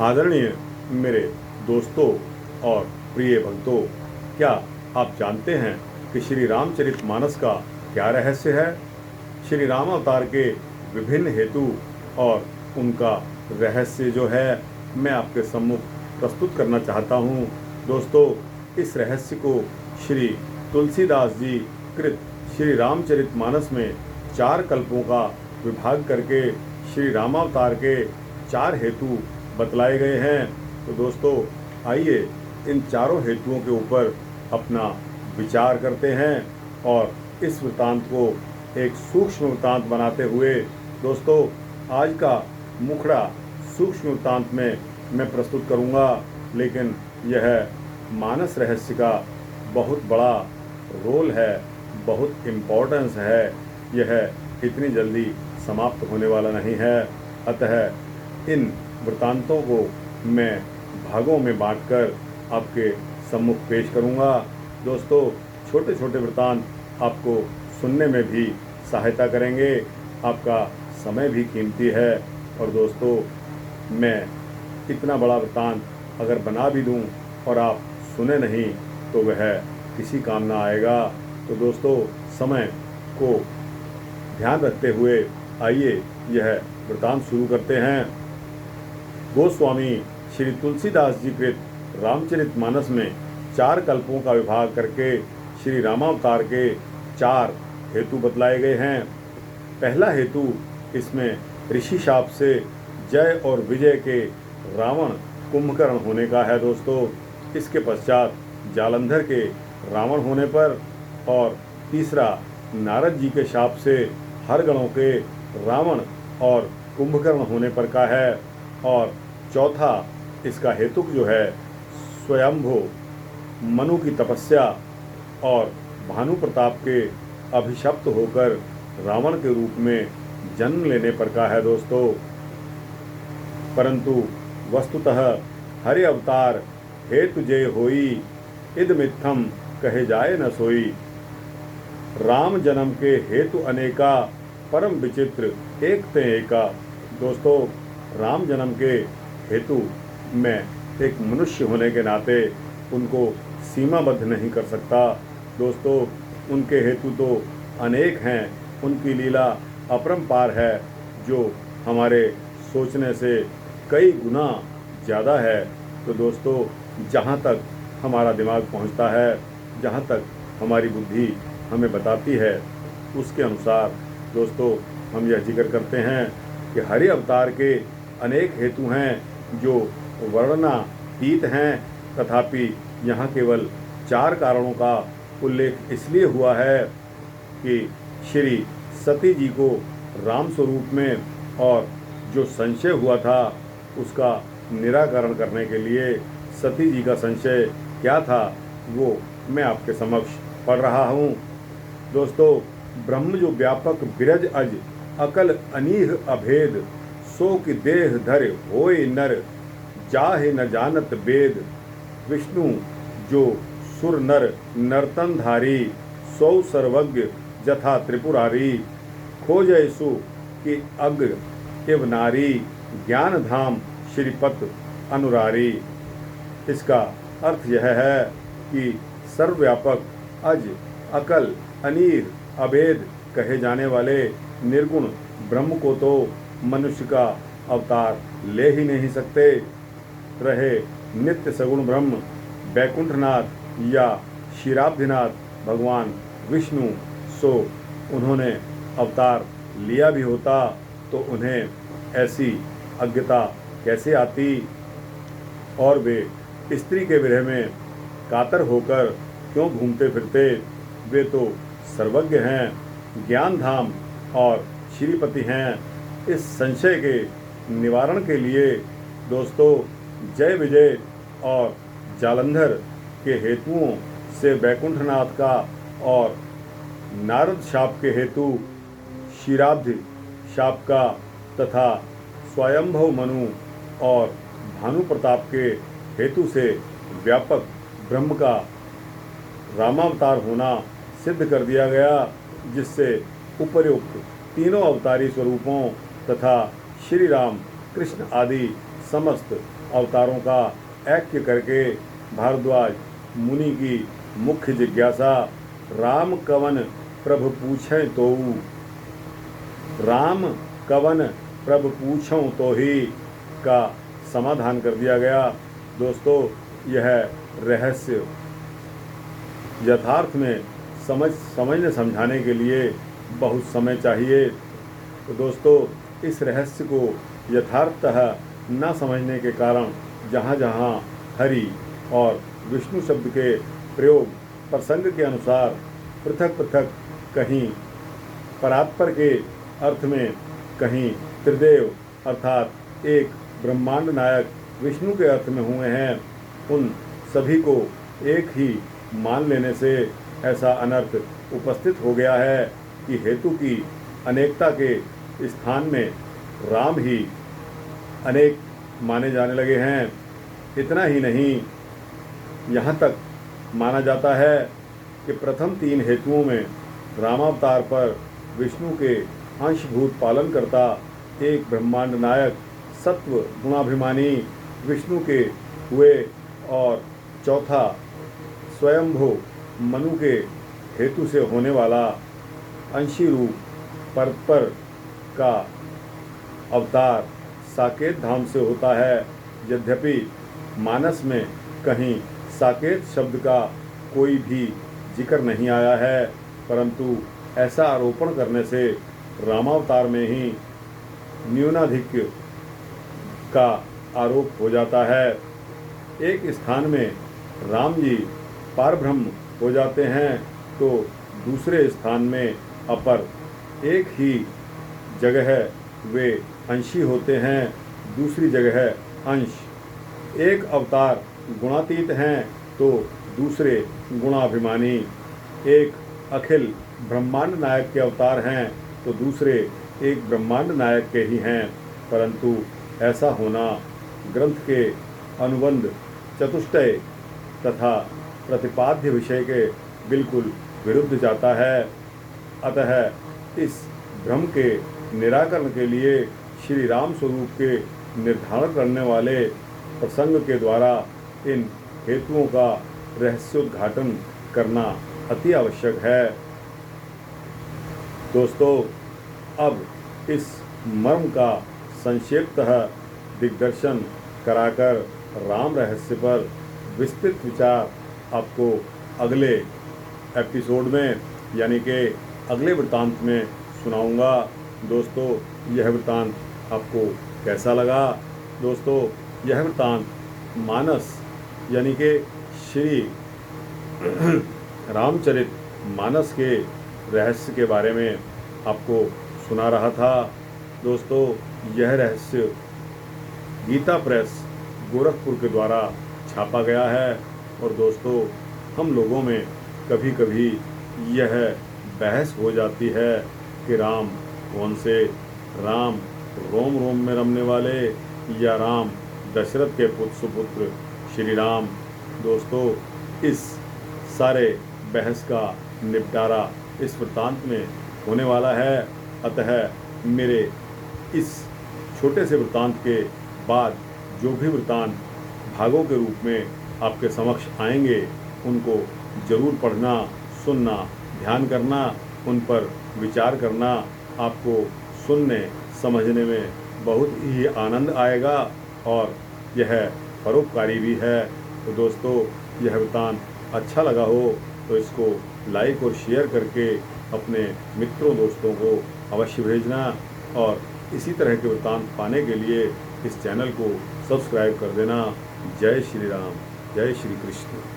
आदरणीय मेरे दोस्तों और प्रिय भक्तों, क्या आप जानते हैं कि श्री रामचरितमानस का क्या रहस्य है? श्री राम अवतार के विभिन्न हेतु और उनका रहस्य जो है मैं आपके सम्मुख प्रस्तुत करना चाहता हूँ। दोस्तों, इस रहस्य को श्री तुलसीदास जी कृत श्री रामचरितमानस में 4 कल्पों का विभाग करके श्री रामावतार के 4 हेतु बतलाए गए हैं। तो दोस्तों, आइए इन चारों हेतुओं के ऊपर अपना विचार करते हैं और इस वृत्तांत को एक सूक्ष्म वृत्तांत बनाते हुए दोस्तों आज का मुखड़ा सूक्ष्म वृत्तांत में मैं प्रस्तुत करूंगा, लेकिन यह मानस रहस्य का बहुत बड़ा रोल है, बहुत इम्पोर्टेंस है। यह इतनी जल्दी समाप्त होने वाला नहीं है। अतः इन वृत्तांतों को मैं भागों में बांटकर आपके सम्मुख पेश करूंगा। दोस्तों, छोटे छोटे वृत्तांत आपको सुनने में भी सहायता करेंगे। आपका समय भी कीमती है और दोस्तों, मैं इतना बड़ा वृत्तांत अगर बना भी दूं और आप सुने नहीं तो वह किसी काम ना आएगा। तो दोस्तों, समय को ध्यान रखते हुए आइए यह वृत्तांत शुरू करते हैं। गोस्वामी श्री तुलसीदास जी कृत रामचरितमानस में 4 कल्पों का विभाग करके श्री रामावतार के 4 हेतु बतलाए गए हैं। पहला हेतु इसमें ऋषि शाप से जय और विजय के रावण कुंभकर्ण होने का है। दोस्तों, इसके पश्चात जालंधर के रावण होने पर, और तीसरा नारद जी के शाप से हरगणों के रावण और कुंभकर्ण होने पर का है, और चौथा इसका हेतु जो है स्वयंभू मनु की तपस्या और भानु प्रताप के अभिशप्त होकर रावण के रूप में जन्म लेने पर का है। दोस्तों, परंतु वस्तुतः हरि अवतार हेतु जय होई, इद मिथ्यम कहे जाए न सोई। राम जन्म के हेतु अनेका, परम विचित्र एक ते एका। दोस्तों, राम जन्म के हेतु मैं एक मनुष्य होने के नाते उनको सीमाबद्ध नहीं कर सकता। दोस्तों, उनके हेतु तो अनेक हैं, उनकी लीला अपरंपार है जो हमारे सोचने से कई गुना ज़्यादा है। तो दोस्तों, जहाँ तक हमारा दिमाग पहुँचता है, जहाँ तक हमारी बुद्धि हमें बताती है, उसके अनुसार दोस्तों हम यह जिक्र करते हैं कि हरि अवतार के अनेक हेतु हैं जो वर्णनातीत हैं, तथापि यहाँ केवल 4 कारणों का उल्लेख इसलिए हुआ है कि श्री सती जी को राम स्वरूप में और जो संशय हुआ था उसका निराकरण करने के लिए सती जी का संशय क्या था वो मैं आपके समक्ष पढ़ रहा हूँ। दोस्तों, ब्रह्म जो व्यापक बिरज अज अकल अनीह अभेद, सो कि देह धर होय नर, जाहे न जानत वेद। विष्णु जो सुर नर नर्तनधारी, सौ सर्वज्ञ जथा त्रिपुरारी। खोजयसु कि अग एव नारी, ज्ञान धाम श्रीपत अनुरारी। इसका अर्थ यह है कि सर्वव्यापक अज अकल अनीर अभेद कहे जाने वाले निर्गुण ब्रह्म को तो मनुष्य का अवतार ले ही नहीं सकते। रहे नित्य सगुण ब्रह्म बैकुंठनाथ या क्षीराब्धिनाथ भगवान विष्णु, सो उन्होंने अवतार लिया भी होता तो उन्हें ऐसी अज्ञता कैसे आती, और वे स्त्री के विरह में कातर होकर क्यों घूमते फिरते। वे तो सर्वज्ञ हैं, ज्ञान धाम और श्रीपति हैं। इस संशय के निवारण के लिए दोस्तों जय विजय और जालंधर के हेतुओं से बैकुंठनाथ का और नारद शाप के हेतु क्षीराब्धि शाप का तथा स्वयंभव मनु और भानु प्रताप के हेतु से व्यापक ब्रह्म का रामावतार होना सिद्ध कर दिया गया, जिससे उपर्युक्त तीनों अवतारी स्वरूपों तथा श्री राम कृष्ण आदि समस्त अवतारों का ऐक्य करके भारद्वाज मुनि की मुख्य जिज्ञासा राम कवन प्रभु पूछें तो, राम कवन प्रभु पूछों तो ही का समाधान कर दिया गया। दोस्तों, यह रहस्य यथार्थ में समझने समझाने के लिए बहुत समय चाहिए। तो दोस्तों, इस रहस्य को यथार्थतः न समझने के कारण जहाँ जहाँ हरि और विष्णु शब्द के प्रयोग प्रसंग के अनुसार पृथक पृथक, कहीं परात्पर के अर्थ में, कहीं त्रिदेव अर्थात एक ब्रह्मांड नायक विष्णु के अर्थ में हुए हैं, उन सभी को एक ही मान लेने से ऐसा अनर्थ उपस्थित हो गया है कि हेतु की अनेकता के स्थान में राम ही अनेक माने जाने लगे हैं। इतना ही नहीं, यहाँ तक माना जाता है कि प्रथम 3 हेतुओं में रामावतार पर विष्णु के अंशभूत पालन करता एक ब्रह्मांड नायक सत्व गुणाभिमानी विष्णु के हुए, और चौथा स्वयंभू मनु के हेतु से होने वाला अंशी रूप परपर का अवतार साकेत धाम से होता है। यद्यपि मानस में कहीं साकेत शब्द का कोई भी जिक्र नहीं आया है, परंतु ऐसा आरोपण करने से रामावतार में ही न्यूनाधिक्य का आरोप हो जाता है। एक स्थान में राम जी पारब्रह्म हो जाते हैं तो दूसरे स्थान में अपर, एक ही जगह वे अंशी होते हैं, दूसरी जगह अंश। एक अवतार गुणातीत हैं तो दूसरे गुणाभिमानी, एक अखिल ब्रह्मांड नायक के अवतार हैं तो दूसरे एक ब्रह्मांड नायक के ही हैं, परंतु ऐसा होना ग्रंथ के अनुबंध चतुष्टय तथा प्रतिपाद्य विषय के बिल्कुल विरुद्ध जाता है। अतः इस भ्रम के निराकरण के लिए श्री राम स्वरूप के निर्धारण करने वाले प्रसंग के द्वारा इन हेतुओं का रहस्योद्घाटन करना अति आवश्यक है। दोस्तों, अब इस मर्म का संक्षेपतः दिग्दर्शन कराकर राम रहस्य पर विस्तृत विचार आपको अगले एपिसोड में, यानी कि अगले वृत्तांत में सुनाऊंगा। दोस्तों, यह वृत्तांत आपको कैसा लगा? दोस्तों, यह वृत्तांत मानस यानी कि श्री रामचरित मानस के रहस्य के बारे में आपको सुना रहा था। दोस्तों, यह रहस्य गीता प्रेस गोरखपुर के द्वारा छापा गया है। और दोस्तों, हम लोगों में कभी कभी यह बहस हो जाती है कि राम कौन से, राम रोम रोम में रमने वाले या राम दशरथ के सुपुत्र श्री राम। दोस्तों, इस सारे बहस का निपटारा इस वृत्तांत में होने वाला है। अतः मेरे इस छोटे से वृत्तांत के बाद जो भी वृत्तांत भागों के रूप में आपके समक्ष आएंगे, उनको जरूर पढ़ना, सुनना, ध्यान करना, उन पर विचार करना। आपको सुनने समझने में बहुत ही आनंद आएगा और यह परोपकारी भी है। तो दोस्तों, यह वृत्तांत अच्छा लगा हो तो इसको लाइक और शेयर करके अपने मित्रों दोस्तों को अवश्य भेजना, और इसी तरह के वृत्तांत पाने के लिए इस चैनल को सब्सक्राइब कर देना। जय श्री राम, जय श्री कृष्ण।